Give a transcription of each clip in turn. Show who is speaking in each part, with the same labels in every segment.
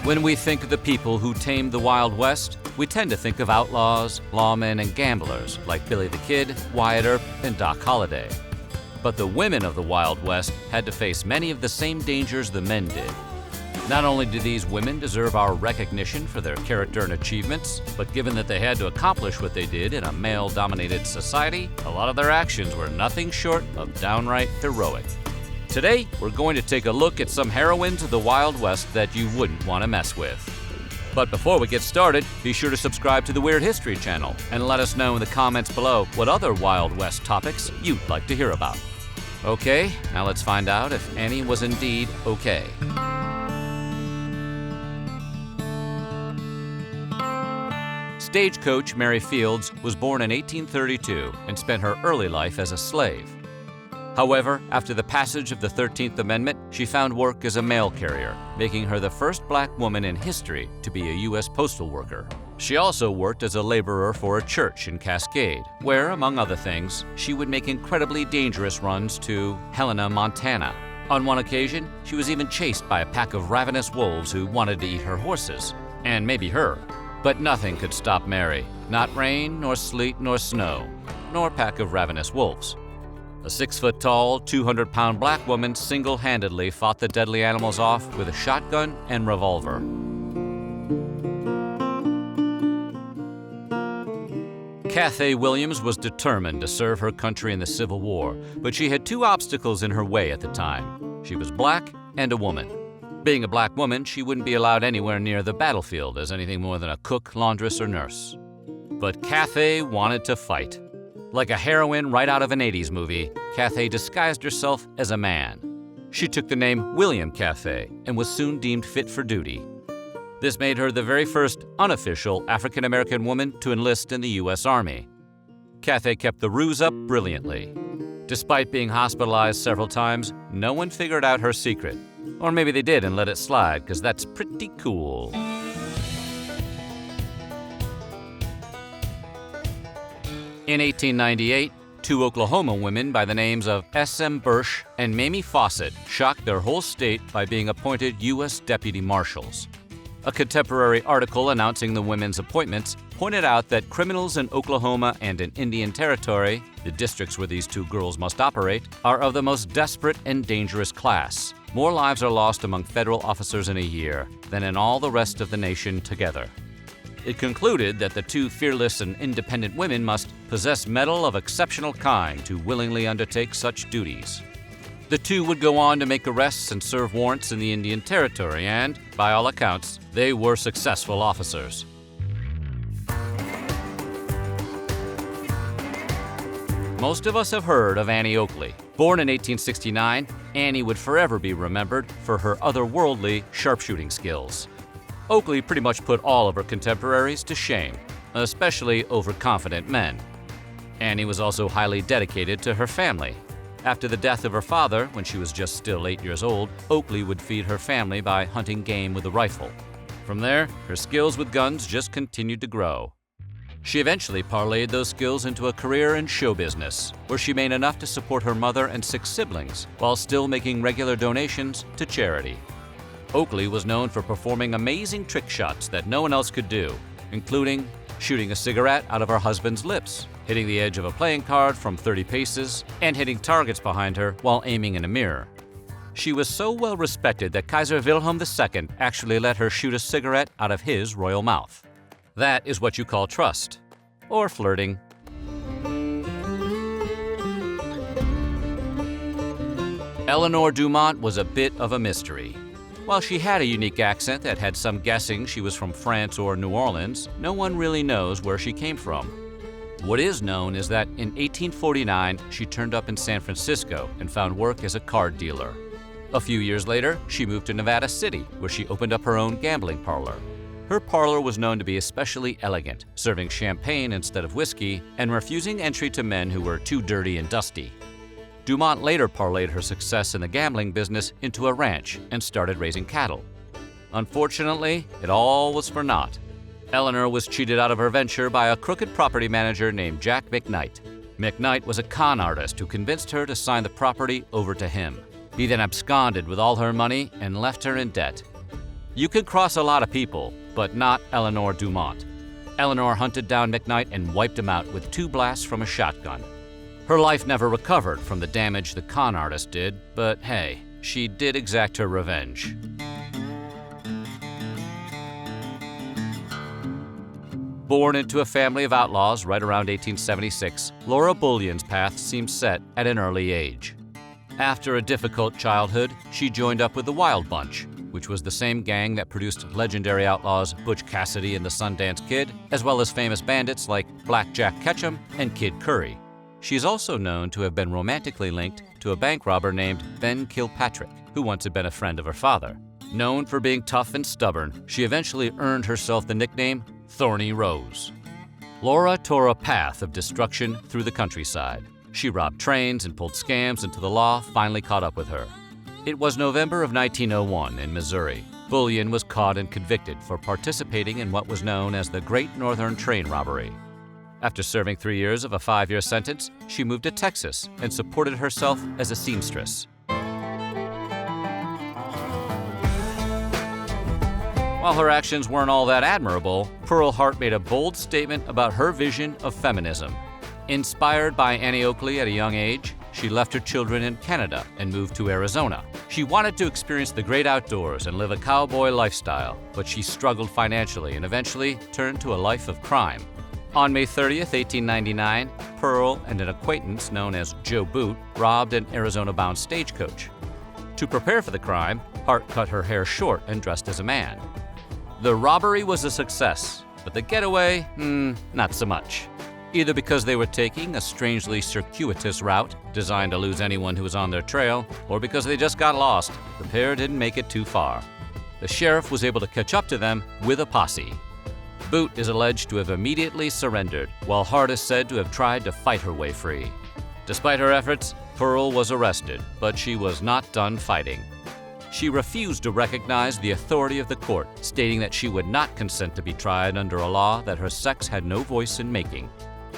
Speaker 1: When we think of the people who tamed the Wild West, we tend to think of outlaws, lawmen, and gamblers like Billy the Kid, Wyatt Earp, and Doc Holliday. But the women of the Wild West had to face many of the same dangers the men did. Not only do these women deserve our recognition for their character and achievements, but given that they had to accomplish what they did in a male-dominated society, a lot of their actions were nothing short of downright heroic. Today, we're going to take a look at some heroines of the Wild West that you wouldn't want to mess with. But before we get started, be sure to subscribe to the Weird History channel and let us know in the comments below what other Wild West topics you'd like to hear about. Okay, now let's find out if Annie was indeed okay. Stagecoach Mary Fields was born in 1832 and spent her early life as a slave. However, after the passage of the 13th Amendment, she found work as a mail carrier, making her the first black woman in history to be a U.S. postal worker. She also worked as a laborer for a church in Cascade, where, among other things, she would make incredibly dangerous runs to Helena, Montana. On one occasion, she was even chased by a pack of ravenous wolves who wanted to eat her horses, and maybe her. But nothing could stop Mary, not rain, nor sleet, nor snow, nor a pack of ravenous wolves. A 6-foot-tall, 200-pound black woman single-handedly fought the deadly animals off with a shotgun and revolver. Cathay Williams was determined to serve her country in the Civil War, but she had two obstacles in her way at the time. She was black and a woman. Being a black woman, she wouldn't be allowed anywhere near the battlefield as anything more than a cook, laundress, or nurse. But Cathay wanted to fight. Like a heroine right out of an 80s movie, Cathay disguised herself as a man. She took the name William Cathay and was soon deemed fit for duty. This made her the very first unofficial African-American woman to enlist in the U.S. Army. Cathay kept the ruse up brilliantly. Despite being hospitalized several times, no one figured out her secret. Or maybe they did and let it slide, because that's pretty cool. In 1898, two Oklahoma women by the names of S.M. Burche and Mamie Fosset shocked their whole state by being appointed U.S. Deputy Marshals. A contemporary article announcing the women's appointments pointed out that criminals in Oklahoma and in Indian Territory, the districts where these two girls must operate, are of the most desperate and dangerous class. More lives are lost among federal officers in a year than in all the rest of the nation together. It concluded that the two fearless and independent women must possess mettle of exceptional kind to willingly undertake such duties. The two would go on to make arrests and serve warrants in the Indian Territory, and, by all accounts, they were successful officers. Most of us have heard of Annie Oakley. Born in 1869, Annie would forever be remembered for her otherworldly sharpshooting skills. Oakley pretty much put all of her contemporaries to shame, especially overconfident men. Annie was also highly dedicated to her family. After the death of her father, when she was just still 8 years old, Oakley would feed her family by hunting game with a rifle. From there, her skills with guns just continued to grow. She eventually parlayed those skills into a career in show business, where she made enough to support her mother and 6 siblings, while still making regular donations to charity. Oakley was known for performing amazing trick shots that no one else could do, including shooting a cigarette out of her husband's lips, hitting the edge of a playing card from 30 paces, and hitting targets behind her while aiming in a mirror. She was so well respected that Kaiser Wilhelm II actually let her shoot a cigarette out of his royal mouth. That is what you call trust, or flirting. Eleanor Dumont was a bit of a mystery. While she had a unique accent that had some guessing she was from France or New Orleans, no one really knows where she came from. What is known is that in 1849, she turned up in San Francisco and found work as a card dealer. A few years later, she moved to Nevada City, where she opened up her own gambling parlor. Her parlor was known to be especially elegant, serving champagne instead of whiskey and refusing entry to men who were too dirty and dusty. Dumont later parlayed her success in the gambling business into a ranch and started raising cattle. Unfortunately, it all was for naught. Eleanor was cheated out of her venture by a crooked property manager named Jack McKnight. McKnight was a con artist who convinced her to sign the property over to him. He then absconded with all her money and left her in debt. You could cross a lot of people, but not Eleanor Dumont. Eleanor hunted down McKnight and wiped him out with 2 blasts from a shotgun. Her life never recovered from the damage the con artist did, but hey, she did exact her revenge. Born into a family of outlaws right around 1876, Laura Bullion's path seemed set at an early age. After a difficult childhood, she joined up with the Wild Bunch, which was the same gang that produced legendary outlaws Butch Cassidy and the Sundance Kid, as well as famous bandits like Black Jack Ketchum and Kid Curry. She is also known to have been romantically linked to a bank robber named Ben Kilpatrick, who once had been a friend of her father. Known for being tough and stubborn, she eventually earned herself the nickname Thorny Rose. Laura tore a path of destruction through the countryside. She robbed trains and pulled scams until the law finally caught up with her. It was November of 1901 in Missouri. Bullion was caught and convicted for participating in what was known as the Great Northern Train Robbery. After serving 3 years of a 5-year sentence, she moved to Texas and supported herself as a seamstress. While her actions weren't all that admirable, Pearl Hart made a bold statement about her vision of feminism. Inspired by Annie Oakley at a young age, she left her children in Canada and moved to Arizona. She wanted to experience the great outdoors and live a cowboy lifestyle, but she struggled financially and eventually turned to a life of crime. On May 30th, 1899, Pearl and an acquaintance known as Joe Boot robbed an Arizona-bound stagecoach. To prepare for the crime, Hart cut her hair short and dressed as a man. The robbery was a success, but the getaway, not so much. Either because they were taking a strangely circuitous route designed to lose anyone who was on their trail, or because they just got lost, the pair didn't make it too far. The sheriff was able to catch up to them with a posse. Boot is alleged to have immediately surrendered, while Hart is said to have tried to fight her way free. Despite her efforts, Pearl was arrested, but she was not done fighting. She refused to recognize the authority of the court, stating that she would not consent to be tried under a law that her sex had no voice in making.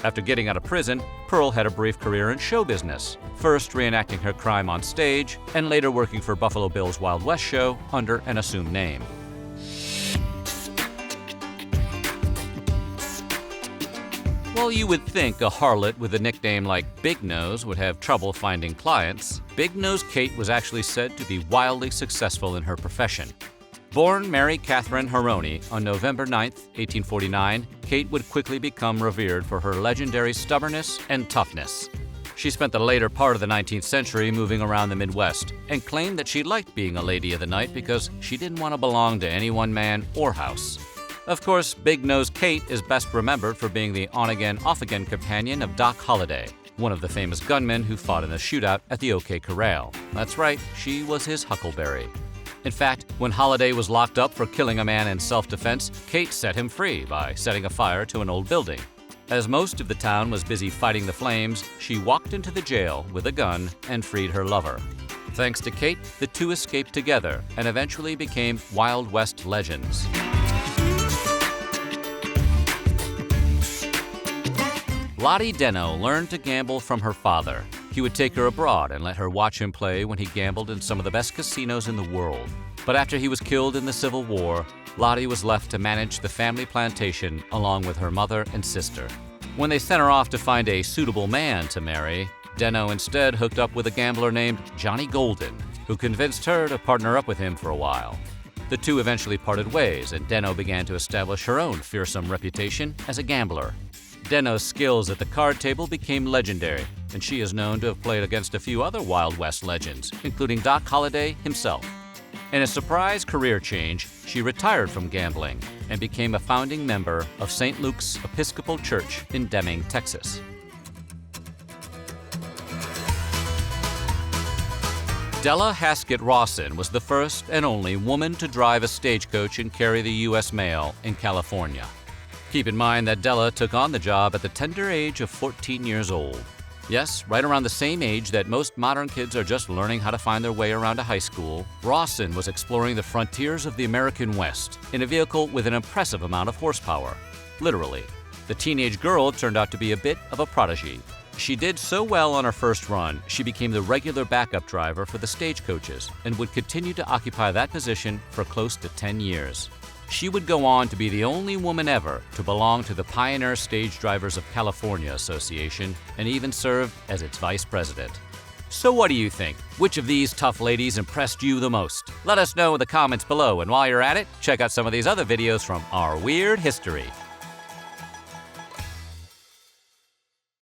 Speaker 1: After getting out of prison, Pearl had a brief career in show business, first reenacting her crime on stage and later working for Buffalo Bill's Wild West show under an assumed name. While you would think a harlot with a nickname like Big Nose would have trouble finding clients, Big Nose Kate was actually said to be wildly successful in her profession. Born Mary Catherine Heroines on November 9, 1849, Kate would quickly become revered for her legendary stubbornness and toughness. She spent the later part of the 19th century moving around the Midwest and claimed that she liked being a lady of the night because she didn't want to belong to any one man or house. Of course, Big Nose Kate is best remembered for being the on-again, off-again companion of Doc Holliday, one of the famous gunmen who fought in the shootout at the OK Corral. That's right, she was his huckleberry. In fact, when Holliday was locked up for killing a man in self-defense, Kate set him free by setting a fire to an old building. As most of the town was busy fighting the flames, she walked into the jail with a gun and freed her lover. Thanks to Kate, the two escaped together and eventually became Wild West legends. Lottie Deno learned to gamble from her father. He would take her abroad and let her watch him play when he gambled in some of the best casinos in the world. But after he was killed in the Civil War, Lottie was left to manage the family plantation along with her mother and sister. When they sent her off to find a suitable man to marry, Deno instead hooked up with a gambler named Johnny Golden, who convinced her to partner up with him for a while. The two eventually parted ways, and Deno began to establish her own fearsome reputation as a gambler. Deno's skills at the card table became legendary, and she is known to have played against a few other Wild West legends, including Doc Holliday himself. In a surprise career change, she retired from gambling and became a founding member of St. Luke's Episcopal Church in Deming, Texas. Della Haskett Rawson was the first and only woman to drive a stagecoach and carry the U.S. mail in California. Keep in mind that Della took on the job at the tender age of 14 years old. Yes, right around the same age that most modern kids are just learning how to find their way around a high school, Rawson was exploring the frontiers of the American West in a vehicle with an impressive amount of horsepower. Literally. The teenage girl turned out to be a bit of a prodigy. She did so well on her first run, she became the regular backup driver for the Stagecoaches and would continue to occupy that position for close to 10 years. She would go on to be the only woman ever to belong to the Pioneer Stage Drivers of California Association and even served as its vice president. So what do you think? Which of these tough ladies impressed you the most? Let us know in the comments below, and while you're at it, check out some of these other videos from our weird history.